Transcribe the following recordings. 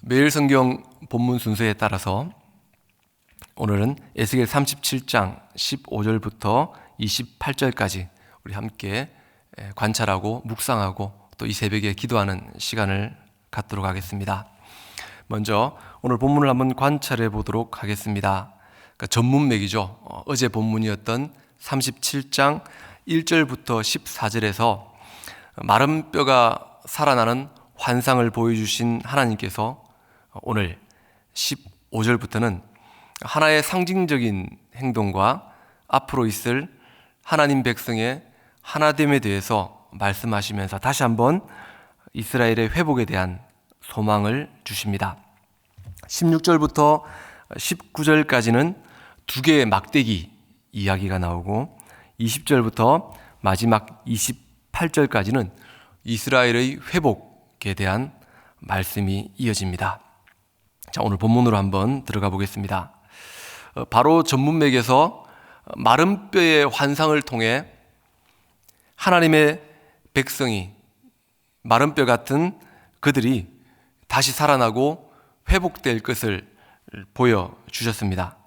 매일 성경 본문 순서에 따라서 오늘은 에스겔 37장 15절부터 28절까지 우리 함께 관찰하고 묵상하고 또 이 새벽에 기도하는 시간을 갖도록 하겠습니다. 먼저 오늘 본문을 한번 관찰해 보도록 하겠습니다. 그러니까 전문맥이죠. 어제 본문이었던 37장 1절부터 14절에서 마른 뼈가 살아나는 환상을 보여주신 하나님께서 오늘 15절부터는 하나의 상징적인 행동과 앞으로 있을 하나님 백성의 하나됨에 대해서 말씀하시면서 다시 한번 이스라엘의 회복에 대한 소망을 주십니다. 16절부터 19절까지는 두 개의 막대기 이야기가 나오고 20절부터 마지막 28절까지는 이스라엘의 회복에 대한 말씀이 이어집니다. 자, 오늘 본문으로 한번 들어가 보겠습니다. 바로 전문맥에서 마른 뼈의 환상을 통해 하나님의 백성이 마른 뼈 같은 그들이 다시 살아나고 회복될 것을 보여주셨습니다.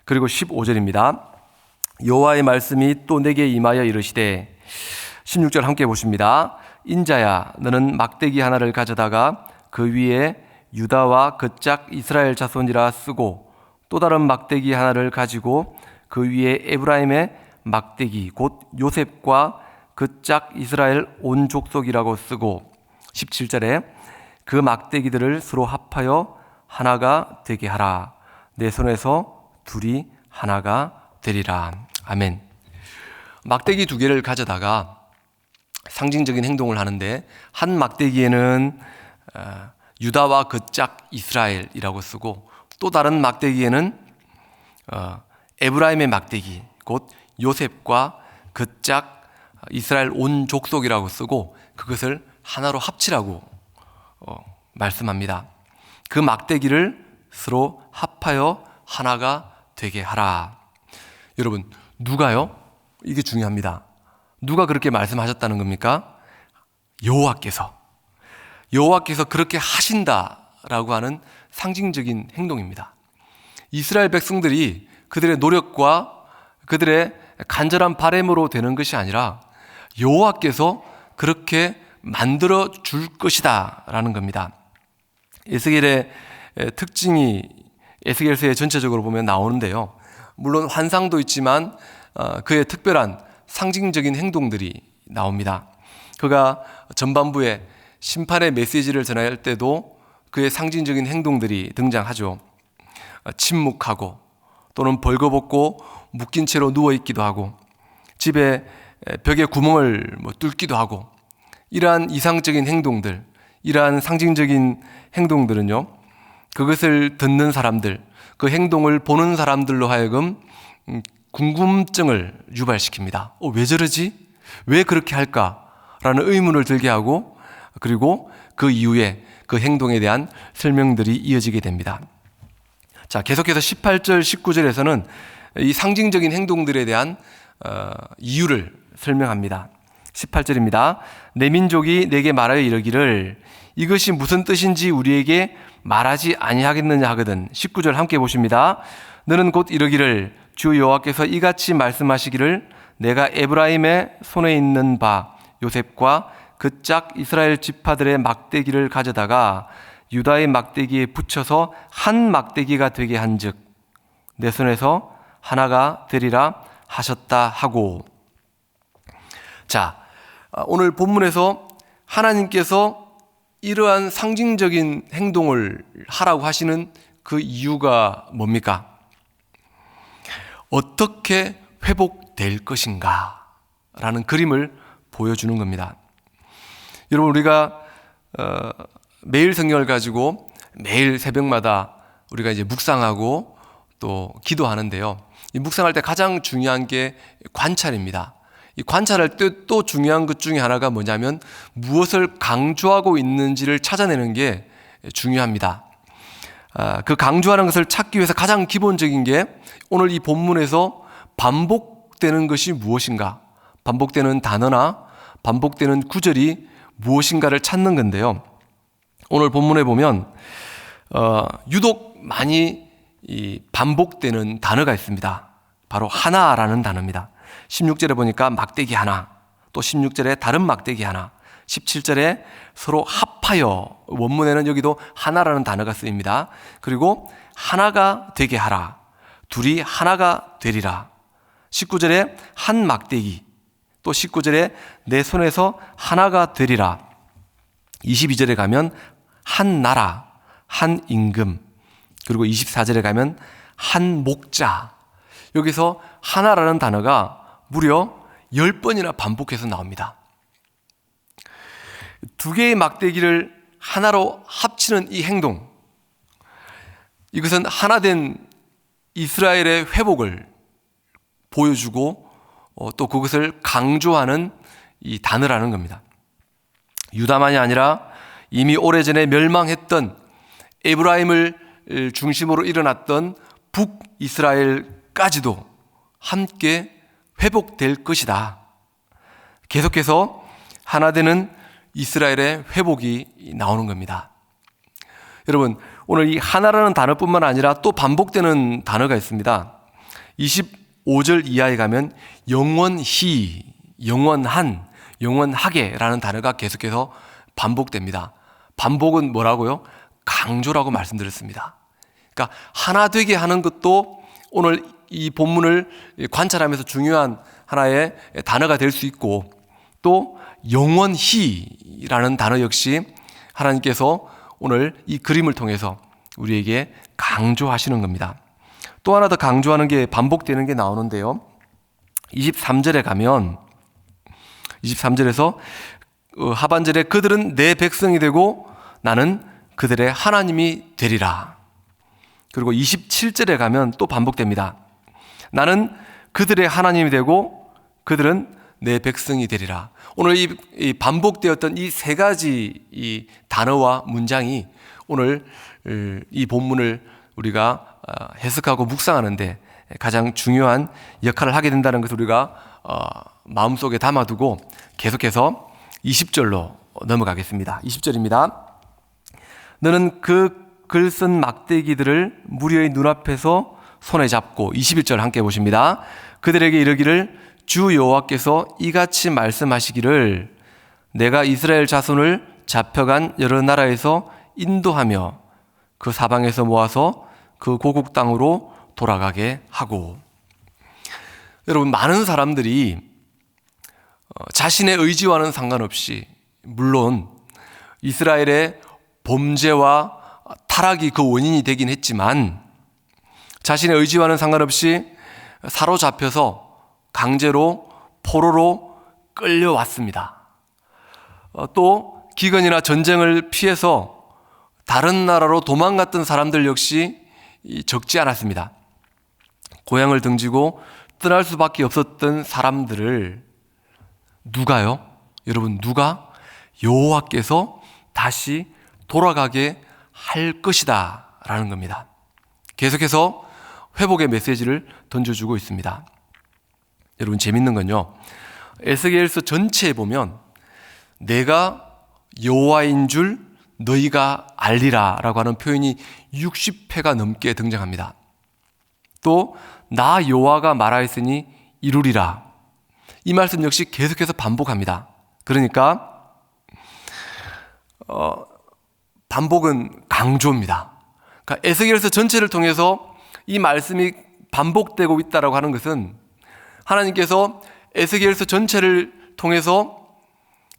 그리고 15절입니다. 여호와의 말씀이 또 내게 임하여 이르시되 16절 함께 보십니다. 인자야 너는 막대기 하나를 가져다가 그 위에 유다와 그 짝 이스라엘 자손이라 쓰고 또 다른 막대기 하나를 가지고 그 위에 에브라임의 막대기 곧 요셉과 그 짝 이스라엘 온 족속이라고 쓰고 17절에 그 막대기들을 서로 합하여 하나가 되게 하라. 내 손에서 둘이 하나가 되리라. 아멘. 막대기 두 개를 가져다가 상징적인 행동을 하는데 한 막대기에는 유다와 그 짝 이스라엘이라고 쓰고 또 다른 막대기에는 에브라임의 막대기 곧 요셉과 그 짝 이스라엘 온 족속이라고 쓰고 그것을 하나로 합치라고 말씀합니다. 그 막대기를 서로 합하여 하나가 되게 하라. 여러분, 누가요? 이게 중요합니다. 누가 그렇게 말씀하셨다는 겁니까? 여호와께서 그렇게 하신다라고 하는 상징적인 행동입니다. 이스라엘 백성들이 그들의 노력과 그들의 간절한 바람으로 되는 것이 아니라 여호와께서 그렇게 만들어 줄 것이다 라는 겁니다. 에스겔의 특징이 에스겔서에 전체적으로 보면 나오는데요. 물론 환상도 있지만 그의 특별한 상징적인 행동들이 나옵니다. 그가 전반부에 심판의 메시지를 전할 때도 그의 상징적인 행동들이 등장하죠. 침묵하고 또는 벌거벗고 묶인 채로 누워있기도 하고 집에 벽에 구멍을 뚫기도 하고 이러한 이상적인 행동들, 이러한 상징적인 행동들은요, 그것을 듣는 사람들, 그 행동을 보는 사람들로 하여금 궁금증을 유발시킵니다. 왜 저러지? 왜 그렇게 할까? 라는 의문을 들게 하고 그리고 그 이후에 그 행동에 대한 설명들이 이어지게 됩니다. 자, 계속해서 18절, 19절에서는 이 상징적인 행동들에 대한 이유를 설명합니다. 18절입니다. 내 민족이 내게 말하여 이르기를 이것이 무슨 뜻인지 우리에게 말하지 아니하겠느냐 하거든. 19절 함께 보십니다. 너는 곧 이르기를 주 여호와께서 이같이 말씀하시기를 내가 에브라임의 손에 있는 바 요셉과 그 짝 이스라엘 지파들의 막대기를 가져다가 유다의 막대기에 붙여서 한 막대기가 되게 한즉 내 손에서 하나가 되리라 하셨다 하고. 자, 오늘 본문에서 하나님께서 이러한 상징적인 행동을 하라고 하시는 그 이유가 뭡니까? 어떻게 회복될 것인가 라는 그림을 보여주는 겁니다. 여러분, 우리가 매일 성경을 가지고 매일 새벽마다 우리가 이제 묵상하고 또 기도하는데요. 이 묵상할 때 가장 중요한 게 관찰입니다. 이 관찰할 때 또 중요한 것 중에 하나가 뭐냐면 무엇을 강조하고 있는지를 찾아내는 게 중요합니다. 그 강조하는 것을 찾기 위해서 가장 기본적인 게 오늘 이 본문에서 반복되는 것이 무엇인가, 반복되는 단어나 반복되는 구절이 무엇인가를 찾는 건데요. 오늘 본문에 보면 유독 많이 반복되는 단어가 있습니다. 바로 하나라는 단어입니다. 16절에 보니까 막대기 하나, 또 16절에 다른 막대기 하나, 17절에 서로 합하여, 원문에는 여기도 하나라는 단어가 쓰입니다. 그리고 하나가 되게 하라, 둘이 하나가 되리라. 19절에 한 막대기, 또 19절에 내 손에서 하나가 되리라. 22절에 가면 한 나라, 한 임금, 그리고 24절에 가면 한 목자. 여기서 하나라는 단어가 무려 10번이나 반복해서 나옵니다. 두 개의 막대기를 하나로 합치는 이 행동, 이것은 하나된 이스라엘의 회복을 보여주고 또 그것을 강조하는 이 단어라는 겁니다. 유다만이 아니라 이미 오래전에 멸망했던 에브라임을 중심으로 일어났던 북이스라엘까지도 함께 회복될 것이다. 계속해서 하나 되는 이스라엘의 회복이 나오는 겁니다. 여러분, 오늘 이 하나라는 단어뿐만 아니라 또 반복되는 단어가 있습니다. 25절 이하에 가면 영원히, 영원한, 영원하게라는 단어가 계속해서 반복됩니다. 반복은 뭐라고요? 강조라고 말씀드렸습니다. 그러니까 하나 되게 하는 것도 오늘 이 본문을 관찰하면서 중요한 하나의 단어가 될 수 있고, 또 영원히라는 단어 역시 하나님께서 오늘 이 그림을 통해서 우리에게 강조하시는 겁니다. 또 하나 더 강조하는 게, 반복되는 게 나오는데요. 23절에 가면 23절에서 하반절에 그들은 내 백성이 되고 나는 그들의 하나님이 되리라. 그리고 27절에 가면 또 반복됩니다. 나는 그들의 하나님이 되고 그들은 내 백성이 되리라. 오늘 이 반복되었던 이 세 가지 이 단어와 문장이 오늘 이 본문을 우리가 해석하고 묵상하는데 가장 중요한 역할을 하게 된다는 것을 우리가 마음속에 담아두고 계속해서 20절로 넘어가겠습니다. 20절입니다. 너는 그 글 쓴 막대기들을 무리의 눈앞에서 손에 잡고, 21절 함께 보십니다. 그들에게 이르기를 주 여호와께서 이같이 말씀하시기를 내가 이스라엘 자손을 잡혀간 여러 나라에서 인도하며 그 사방에서 모아서 그 고국 땅으로 돌아가게 하고. 여러분, 많은 사람들이 자신의 의지와는 상관없이, 물론 이스라엘의 범죄와 타락이 그 원인이 되긴 했지만, 자신의 의지와는 상관없이 사로잡혀서 강제로 포로로 끌려왔습니다. 또 기근이나 전쟁을 피해서 다른 나라로 도망갔던 사람들 역시 적지 않았습니다. 고향을 등지고 떠날 수밖에 없었던 사람들을 누가요? 여러분, 누가? 여호와께서 다시 돌아가게 할 것이다 라는 겁니다. 계속해서 회복의 메시지를 던져주고 있습니다. 여러분, 재밌는 건요, 에스겔서 전체에 보면 내가 여호와인 줄 너희가 알리라 라고 하는 표현이 60회가 넘게 등장합니다. 또 나 여호와가 말하였으니 이루리라, 이 말씀 역시 계속해서 반복합니다. 그러니까 반복은 강조입니다. 그러니까 에스겔서 전체를 통해서 이 말씀이 반복되고 있다고 하는 것은 하나님께서 에스겔서 전체를 통해서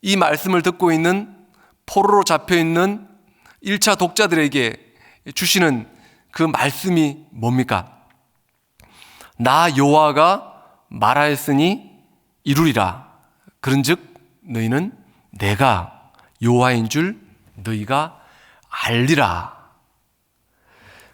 이 말씀을 듣고 있는 포로로 잡혀있는 1차 독자들에게 주시는 그 말씀이 뭡니까? 나 여호와가 말하였으니 이루리라. 그런즉 너희는 내가 여호와인 줄 너희가 알리라.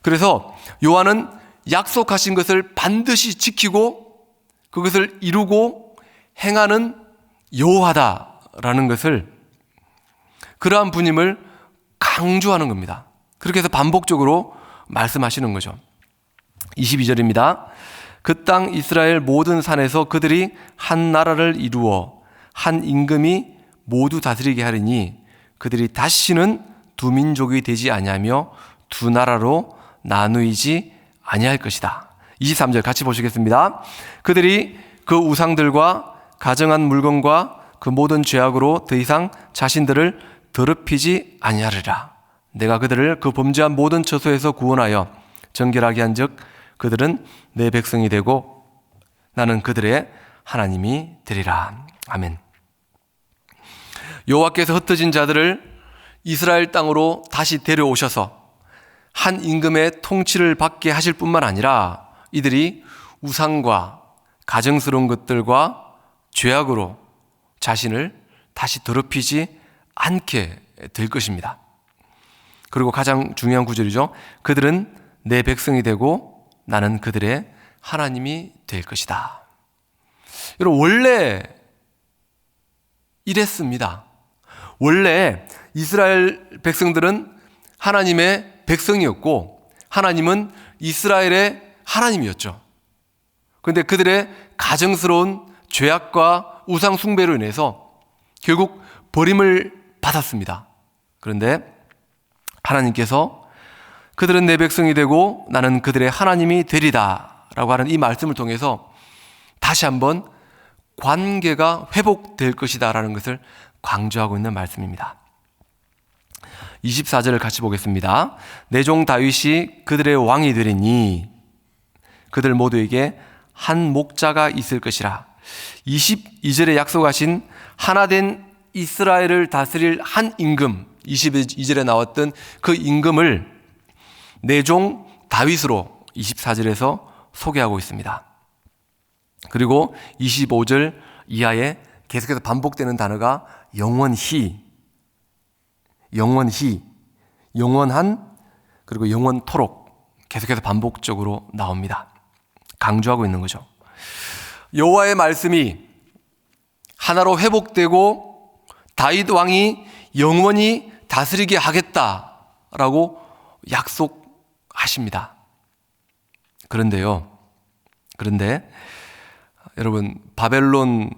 그래서 요한은 약속하신 것을 반드시 지키고 그것을 이루고 행하는 여호와다라는 것을, 그러한 분임을 강조하는 겁니다. 그렇게 해서 반복적으로 말씀하시는 거죠. 22절입니다. 그 땅 이스라엘 모든 산에서 그들이 한 나라를 이루어 한 임금이 모두 다스리게 하리니 그들이 다시는 두 민족이 되지 아니하며 두 나라로 나누이지 아니할 것이다. 23절 같이 보시겠습니다. 그들이 그 우상들과 가정한 물건과 그 모든 죄악으로 더 이상 자신들을 더럽히지 아니하리라. 내가 그들을 그 범죄한 모든 처소에서 구원하여 정결하게 한즉 그들은 내 백성이 되고 나는 그들의 하나님이 되리라. 아멘. 여호와께서 흩어진 자들을 이스라엘 땅으로 다시 데려오셔서 한 임금의 통치를 받게 하실 뿐만 아니라 이들이 우상과 가증스러운 것들과 죄악으로 자신을 다시 더럽히지 않게 될 것입니다. 그리고 가장 중요한 구절이죠. 그들은 내 백성이 되고 나는 그들의 하나님이 될 것이다. 여러분, 원래 이랬습니다. 원래 이스라엘 백성들은 하나님의 백성이었고 하나님은 이스라엘의 하나님이었죠. 그런데 그들의 가증스러운 죄악과 우상 숭배로 인해서 결국 버림을 받았습니다. 그런데 하나님께서 그들은 내 백성이 되고 나는 그들의 하나님이 되리다 라고 하는 이 말씀을 통해서 다시 한번 관계가 회복될 것이다 라는 것을 강조하고 있는 말씀입니다. 24절을 같이 보겠습니다. 내 종 다윗이 그들의 왕이 되리니 그들 모두에게 한 목자가 있을 것이라. 22절에 약속하신 하나된 이스라엘을 다스릴 한 임금, 22절에 나왔던 그 임금을 내 종 다윗으로 24절에서 소개하고 있습니다. 그리고 25절 이하에 계속해서 반복되는 단어가 영원히, 영원한, 그리고 영원토록 계속해서 반복적으로 나옵니다. 강조하고 있는 거죠. 여호와의 말씀이 하나로 회복되고 다윗 왕이 영원히 다스리게 하겠다라고 약속하십니다. 그런데 여러분, 바벨론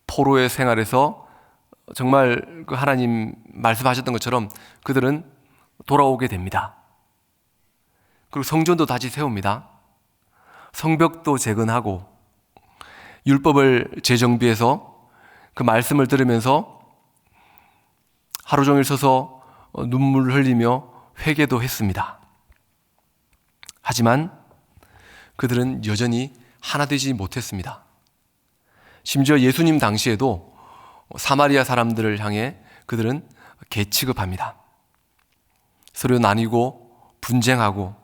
포로의 생활에서 정말 그 하나님 말씀하셨던 것처럼 그들은 돌아오게 됩니다. 그리고 성전도 다시 세웁니다. 성벽도 재건하고 율법을 재정비해서 그 말씀을 들으면서 하루 종일 서서 눈물을 흘리며 회개도 했습니다. 하지만 그들은 여전히 하나 되지 못했습니다. 심지어 예수님 당시에도 사마리아 사람들을 향해 그들은 개취급합니다. 서로 나뉘고 분쟁하고,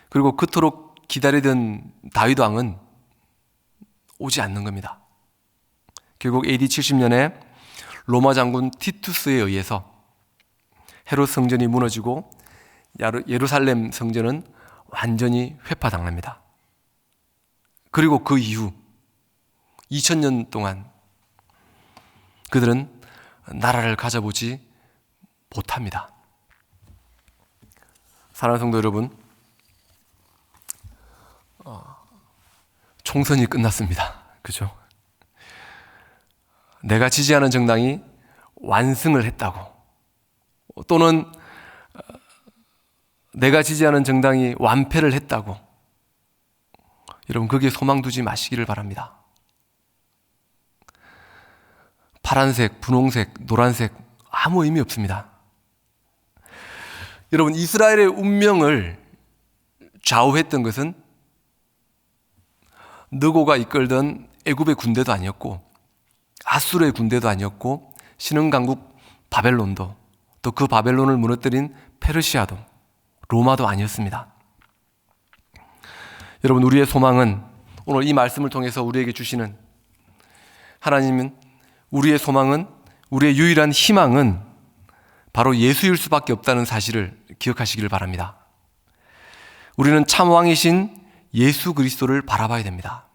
그리고 그토록 기다리던 다윗 왕은 오지 않는 겁니다. 결국 AD 70년에 로마 장군 티투스에 의해서 헤롯 성전이 무너지고 예루살렘 성전은 완전히 회파당합니다. 그리고 그 이후 2000년 동안 그들은 나라를 가져보지 못합니다. 사랑하는 성도 여러분, 총선이 끝났습니다. 그죠? 내가 지지하는 정당이 완승을 했다고, 또는 내가 지지하는 정당이 완패를 했다고, 여러분, 거기에 소망 두지 마시기를 바랍니다. 파란색, 분홍색, 노란색 아무 의미 없습니다. 여러분, 이스라엘의 운명을 좌우했던 것은 느고가 이끌던 애굽의 군대도 아니었고, 아수르의 군대도 아니었고, 신흥강국 바벨론도, 또 그 바벨론을 무너뜨린 페르시아도, 로마도 아니었습니다. 여러분, 우리의 소망은, 오늘 이 말씀을 통해서 우리에게 주시는 하나님은, 우리의 소망은, 우리의 유일한 희망은 바로 예수일 수밖에 없다는 사실을 기억하시기를 바랍니다. 우리는 참 왕이신 예수 그리스도를 바라봐야 됩니다.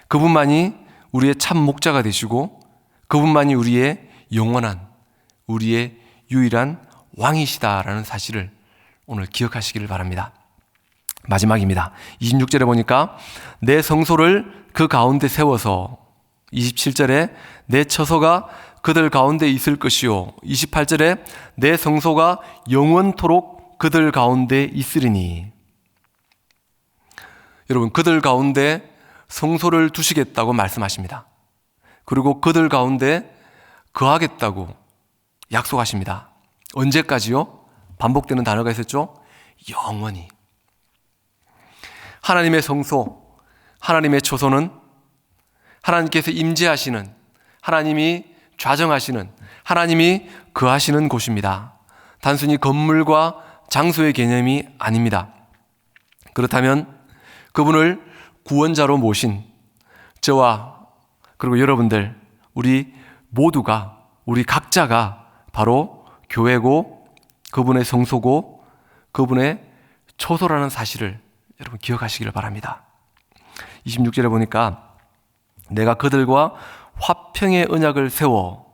그분만이 우리의 참 목자가 되시고, 그분만이 우리의 영원한, 우리의 유일한 왕이시다라는 사실을 오늘 기억하시기를 바랍니다. 마지막입니다. 26절에 보니까 내 성소를 그 가운데 세워서, 27절에 내 처소가 그들 가운데 있을 것이요 28절에 내 성소가 영원토록 그들 가운데 있으리니. 여러분, 그들 가운데 성소를 두시겠다고 말씀하십니다. 그리고 그들 가운데 거하겠다고 약속하십니다. 언제까지요? 반복되는 단어가 있었죠? 영원히. 하나님의 성소, 하나님의 초소는 하나님께서 임재하시는, 하나님이 좌정하시는, 하나님이 거하시는 곳입니다. 단순히 건물과 장소의 개념이 아닙니다. 그렇다면 그분을 구원자로 모신 저와 그리고 여러분들, 우리 모두가, 우리 각자가 바로 교회고 그분의 성소고 그분의 초소라는 사실을 여러분 기억하시기를 바랍니다. 26절에 보니까 내가 그들과 화평의 언약을 세워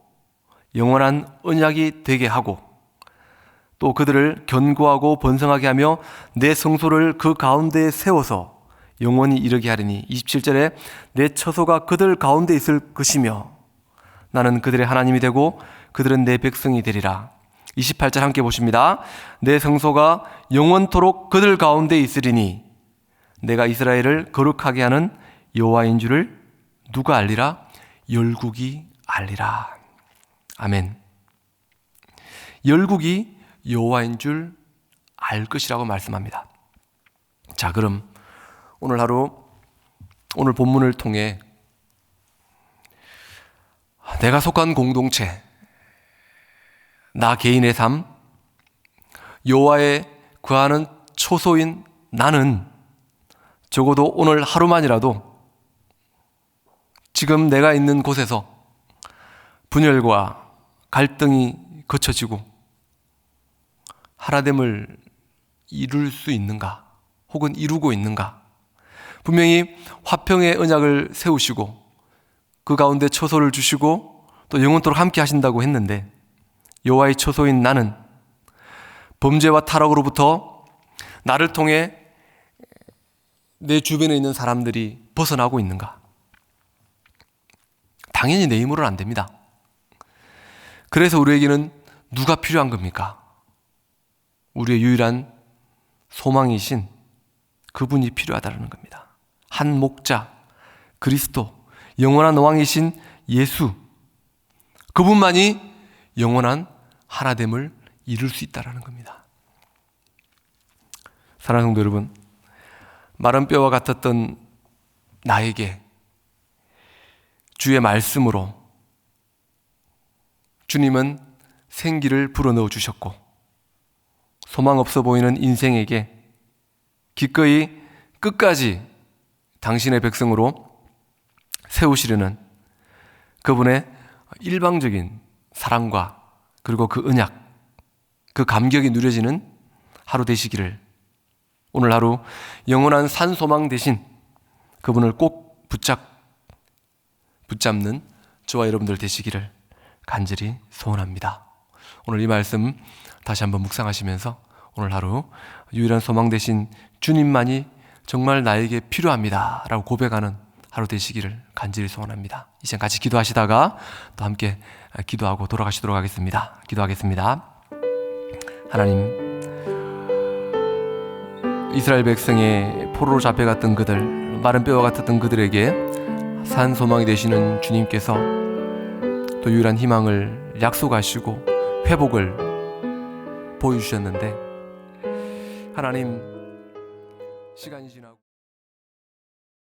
영원한 언약이 되게 하고 또 그들을 견고하고 번성하게 하며 내 성소를 그 가운데에 세워서 영원히 이르게 하리니. 27절에 내 처소가 그들 가운데 있을 것이며 나는 그들의 하나님이 되고 그들은 내 백성이 되리라. 28절 함께 보십니다. 내 성소가 영원토록 그들 가운데 있으리니 내가 이스라엘을 거룩하게 하는 여호와인 줄을 누가 알리라? 열국이 알리라. 아멘. 열국이 여호와인 줄 알 것이라고 말씀합니다. 자, 그럼 오늘 하루, 오늘 본문을 통해 내가 속한 공동체, 나 개인의 삶, 여호와의 거하는 초소인 나는 적어도 오늘 하루만이라도 지금 내가 있는 곳에서 분열과 갈등이 거쳐지고 하나됨을 이룰 수 있는가, 혹은 이루고 있는가. 분명히 화평의 언약을 세우시고 그 가운데 처소를 주시고 또 영원토록 함께 하신다고 했는데 여호와의 처소인 나는 범죄와 타락으로부터 나를 통해 내 주변에 있는 사람들이 벗어나고 있는가? 당연히 내 힘으로는 안 됩니다. 그래서 우리에게는 누가 필요한 겁니까? 우리의 유일한 소망이신 그분이 필요하다는 겁니다. 한 목자, 그리스도, 영원한 왕이신 예수, 그분만이 영원한 하나됨을 이룰 수 있다는 겁니다. 사랑하는 성도 여러분, 마른 뼈와 같았던 나에게 주의 말씀으로 주님은 생기를 불어넣어 주셨고 소망 없어 보이는 인생에게 기꺼이 끝까지 당신의 백성으로 세우시려는 그분의 일방적인 사랑과 그리고 그 언약, 그 감격이 누려지는 하루 되시기를, 오늘 하루 영원한 산소망 되신 그분을 꼭 붙잡는 저와 여러분들 되시기를 간절히 소원합니다. 오늘 이 말씀 다시 한번 묵상하시면서 오늘 하루 유일한 소망 되신 주님만이 정말 나에게 필요합니다 라고 고백하는 하루 되시기를 간절히 소원합니다. 이제 같이 기도하시다가 또 함께 기도하고 돌아가시도록 하겠습니다. 기도하겠습니다. 하나님, 이스라엘 백성의 포로로 잡혀갔던 그들, 마른 뼈와 같았던 그들에게 산 소망이 되시는 주님께서 또 유일한 희망을 약속하시고 회복을 보여주셨는데, 하나님, 시간이 지나고